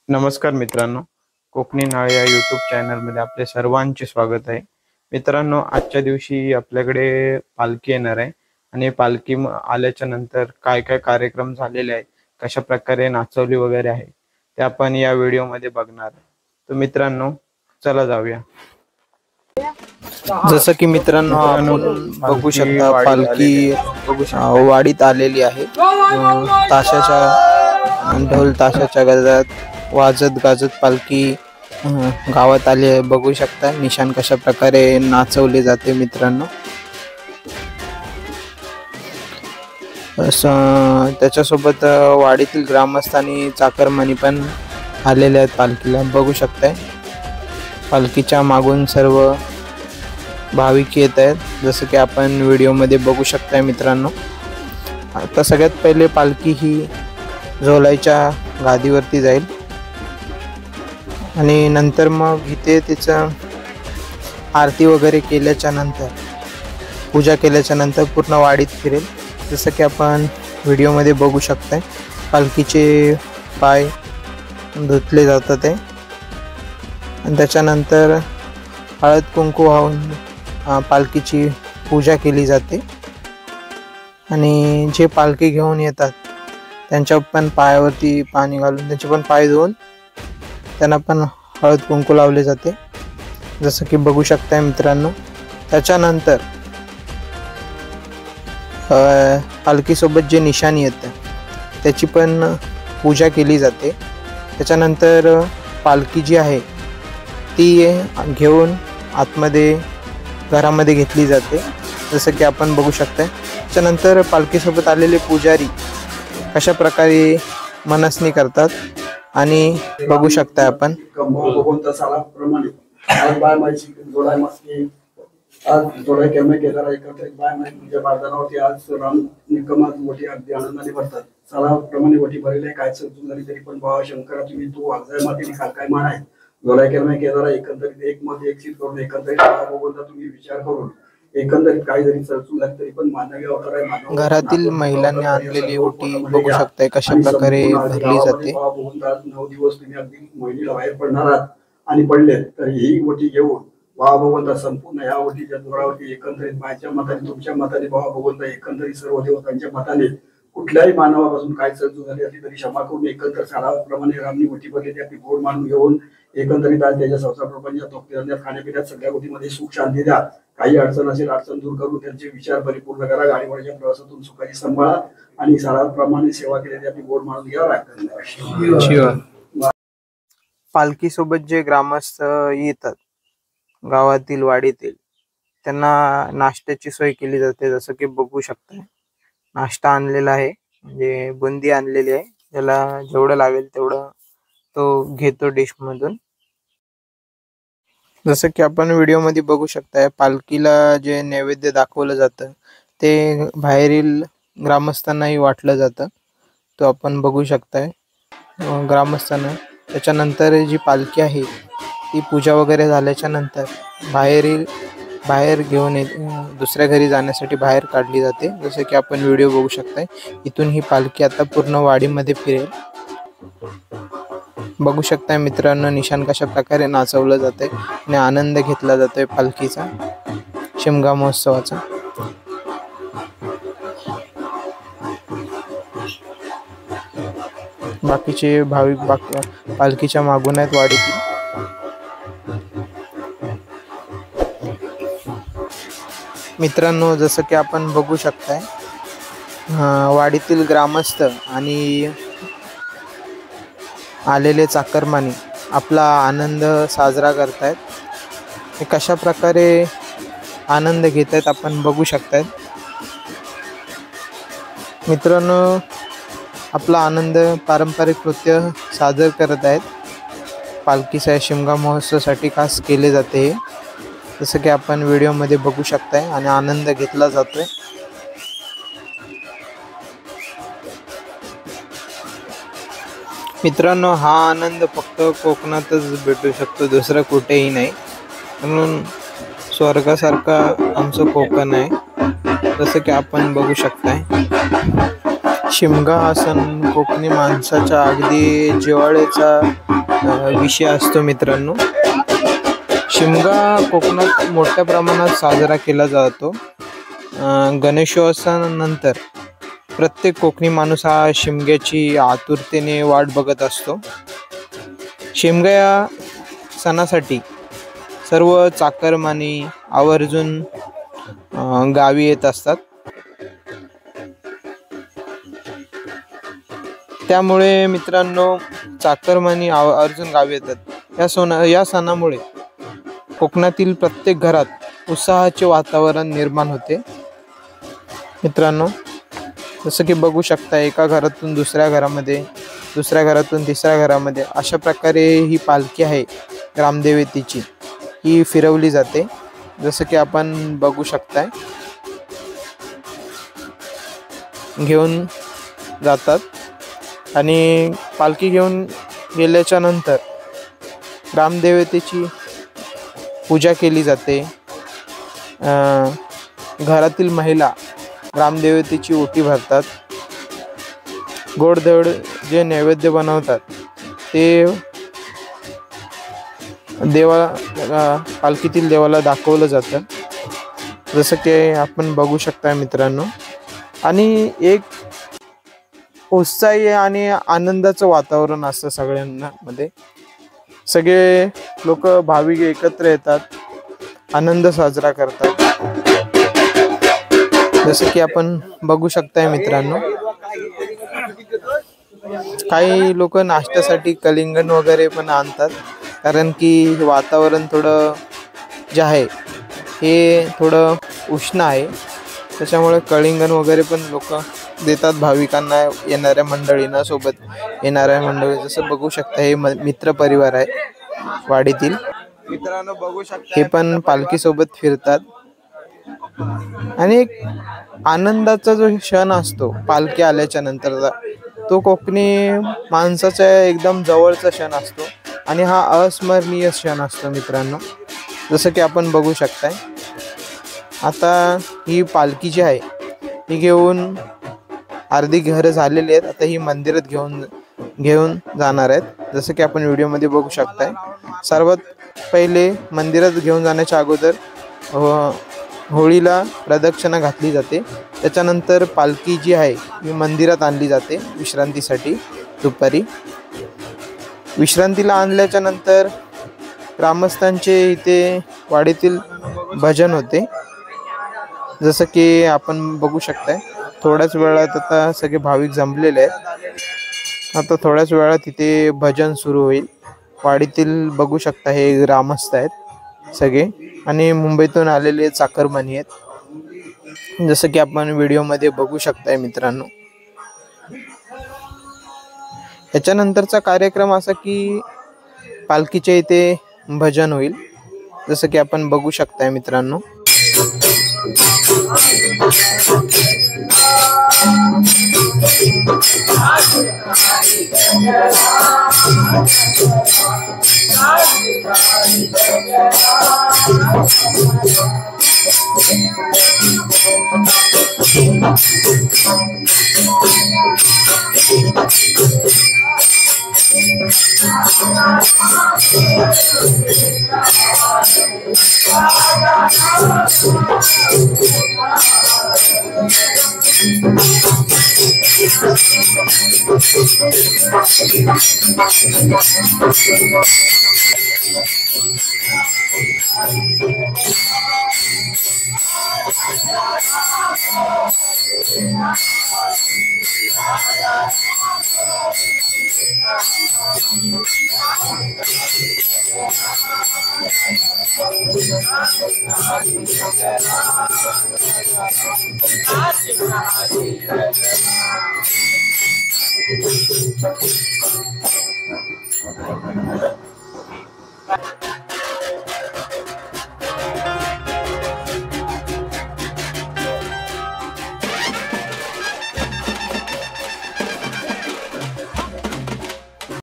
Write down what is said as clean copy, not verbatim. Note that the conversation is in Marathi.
नमस्कार मित्रांनो, कोकणी नाळ या यूट्यूब चॅनलमध्ये आपले सर्वांचे स्वागत आहे. मित्रांनो, आजच्या दिवशी आपल्याकडे पालखी येणार आहे आणि पालखी आल्याच्या नंतर काय काय कार्यक्रम झालेले आहेत, कशा प्रकारे नाचवली वगैरे आहे ते आपण या व्हिडिओमध्ये बघणार. तर मित्रांनो, चला जाऊया. जसं की मित्रांनो आपण बघू शकता पालखी वाडीत आलेली आहे. ताशाच्या ढोल ताशाच्या गजरात वाजत गाजत पालखी गावात आली आहे. बघू शकता निशाण कशा प्रकारे नाचवले जाते मित्रांनो. त्याच्यासोबत वाडीतील ग्रामस्थ आणि चाकरमानी पण आलेले आहेत पालखीला. बघू शकताय पालखीच्या मागून सर्व भाविक येत आहेत, जसं की आपण व्हिडिओमध्ये बघू शकताय मित्रांनो. आता सगळ्यात पहिले पालखी ही झोलाईच्या गादीवरती जाईल आणि नंतर मग इथे तिचं आरती वगैरे केल्याच्या नंतर, पूजा केल्याच्या नंतर पूर्ण वाडीत फिरेल, जसं की आपण व्हिडिओमध्ये बघू शकताय. पालखीचे पाय धुतले जातात आहे आणि त्याच्यानंतर हळद कुंकू वाहून पालखीची पूजा केली जाते आणि जे पालखी घेऊन येतात त्यांच्या पण पायावरती पाणी घालून त्यांचे पण पाय धुवून त्यांना पण हळद कुंकू लावले जाते, जसं की बघू शकताय मित्रांनो. त्याच्यानंतर पालखीसोबत जे निशाणी येतं त्याची पण पूजा केली जाते. त्याच्यानंतर पालखी जी आहे ती घेऊन आतमध्ये घरामध्ये घेतली जाते, जसं की आपण बघू शकताय. त्याच्यानंतर पालखीसोबत आलेले पुजारी कशा प्रकारे मनसनी करतात आणि बघू शकताय आपण. प्रमाणे वटी भरले काय चूक झाली तरी पण भावा शंकरा तुम्ही तू वागजाय मातीने काय मान आहे जोराय केला एकंदरीत एक मध्ये एकशीत करून एकंदरीत तुम्ही विचार करून एकंदरीत काही जरी चर्चून लागली तरी पण मानवी अवतार आहे. घरातील महिलांनी आणलेली ओटी बघू शकताय कशा प्रकारे भरली जाते. 9 दिवस तुम्ही अगदी महिलेला बाहेर पडणार आहात आणि पडले तर ही ओटी घेऊन भावा भगवंता संपूर्ण या ओटीच्या जोरावरती एकंदरीत माझ्या मताने तुमच्या मताने भावा भगवंता एकंदरीत सर्व देवतांच्या मताने कुठल्याही मानवापासून काय चर्चा झाली असली तरी क्षमा करून एकंदर साराप्रमाणे रामनी ओटी भरली आपली गोड मानून घेऊन एकंदरीत आज त्याच्या संसार प्रपंचात तोक्यात खाण्यापिण्यात सगळ्या गोष्टीमध्ये सुख शांती द्या. काही अडचण असेल अडचण दूर करून त्यांचे विचार परिपूर्ण करा. गाडीवरच्या प्रवासातून सुखाची सांभाळा आणि साराप्रमाणे सेवा केलेली आपली गोड मानून घ्या. पालखी सोबत जे ग्रामस्थ येतात गावातील वाडीतील त्यांना नाश्त्याची सोय केली जाते, जसं की बघू शकताय. नाश्ता आणलेला आहे, म्हणजे बुंदी आणलेली आहे, त्याला जेवढं लागेल तेवढं तो घेतो डिश मधून. जसं की आपण व्हिडिओमध्ये बघू शकताय पालखीला जे नैवेद्य दाखवलं जातं ते बाहेरील ग्रामस्थांनाही वाटलं जातं, तो आपण बघू शकताय ग्रामस्थांना. त्याच्यानंतर जी पालखी आहे ती पूजा वगैरे झाल्याच्या नंतर बाहेर घेऊन दुसऱ्या घरी जाण्यासाठी बाहेर काढली जाते, जसं की आपण व्हिडिओ बघू शकताय. इथून ही पालखी आता पूर्ण वाडीमध्ये फिरेल. बघू शकताय मित्रांनो निशाण कशा प्रकारे नाचवलं जाते आणि आनंद घेतला जातोय पालखीचा, शिमगा महोत्सवाचा. बाकीचे भाविक पालखीच्या मागून आहेत वाडीतील. मित्रांनो जसं की आपण बघू शकताय वाडीतील ग्रामस्थ आणि आलेले चाकरमानी आपला आनंद साजरा करतायत. हे कशा प्रकारे आनंद घेत आहेत आपण बघू शकतायत. मित्रांनो आपला आनंद पारंपरिक नृत्य सादर करत आहेत. पालखीचा शिमगा महोत्सवासाठी खास केले जाते हे, जसं की आपण व्हिडिओमध्ये बघू शकताय आणि आनंद घेतला जातोय. मित्रांनो हा आनंद फक्त कोकणातच भेटू शकतो, दुसरं कुठेही नाही. म्हणून स्वर्गासारखा आमचं कोकण आहे, जसं की आपण बघू शकताय. शिमगा हा सण कोकणी माणसाच्या अगदी जिव्हाळ्याचा विषय असतो मित्रांनो. शिमगा कोकणात मोठ्या प्रमाणात साजरा केला जातो. गणेशोत्सवानंतर प्रत्येक कोकणी माणूस हा शिमग्याची आतुरतेने वाट बघत असतो. शिमगा या सणासाठी सर्व चाकरमानी आवर्जून गावी येत असतात. त्यामुळे मित्रांनो चाकरमानी आवर्जून गावी येतात. या सणामुळे कोकणातील प्रत्येक घरात उत्साहाचे वातावरण निर्माण होते. मित्रांनो, जसं की बघू शकता, एका घरातून दुसऱ्या घरामध्ये, दुसऱ्या घरातून तिसऱ्या घरामध्ये अशा प्रकारे ही पालखी आहे ग्रामदेवतेची, ही फिरवली जाते. जसं की आपण बघू शकताय, घेऊन जातात आणि पालखी घेऊन गेल्याच्या नंतर ग्रामदेवतेची पूजा केली जाते. घरातील महिला ग्रामदेवतेची ओटी भरतात. गोडधोड जे नैवेद्य बनवतात ते पालखीतील देवाला दाखवलं जातं, जसं की आपण बघू शकता मित्रांनो. आणि एक उत्साही आणि आनंदाचं वातावरण असतं सगळ्यांना मध्ये. सगळे लोक भाविक एकत्र येतात, आनंद साजरा करतात. जसं की आपण बघू शकताय मित्रांनो, काही लोक नाश्त्यासाठी कलिंगण वगैरे पण आणतात, कारण की वातावरण थोडं जे आहे हे थोडं उष्ण आहे. त्याच्यामुळे कलिंगण वगैरे पण लोक देतात भाविकांना, येणाऱ्या मंडळींना, सोबत येणाऱ्या मंडळी. जसं बघू शकता, हे मित्र परिवार आहे वाडीतील मित्रांनो. बघू शकता, हे पण पालखी सोबत फिरतात. आणि एक आनंदाचा जो क्षण असतो पालखी आल्याच्या नंतरचा, तो कोकणी माणसाचा एकदम जवळचा क्षण असतो आणि हा अस्मरणीय क्षण असतो मित्रांनो. जसं की आपण बघू शकताय, आता ही पालखी जी आहे ही घेऊन अर्धी घरं झालेली आहेत. आता ही मंदिरात घेऊन जाणार आहेत. जसं की आपण व्हिडिओमध्ये बघू शकताय, सर्वात पहिले मंदिरात घेऊन जाण्याच्या अगोदर होळीला प्रदक्षिणा घातली जाते. त्याच्यानंतर पालखी जी आहे ही मंदिरात आणली जाते विश्रांतीसाठी. दुपारी विश्रांतीला आणल्याच्या नंतर ग्रामस्थांचे इथे वाडीतील भजन होते. जसं की आपण बघू शकताय, थोड्याच वेळात आता सगळे भाविक जमलेले आहेत. आता थोड्याच वेळात तिथे भजन सुरू होईल. वाडीतील बघू शकता, हे ग्रामस्थ आहेत सगळे आणि मुंबईतून आलेले चाकरमानी आहेत, जसं की आपण व्हिडिओमध्ये बघू शकताय मित्रांनो. याच्यानंतरचा कार्यक्रम असा की पालखीच्या इथे भजन होईल, जसं की आपण बघू शकताय मित्रांनो.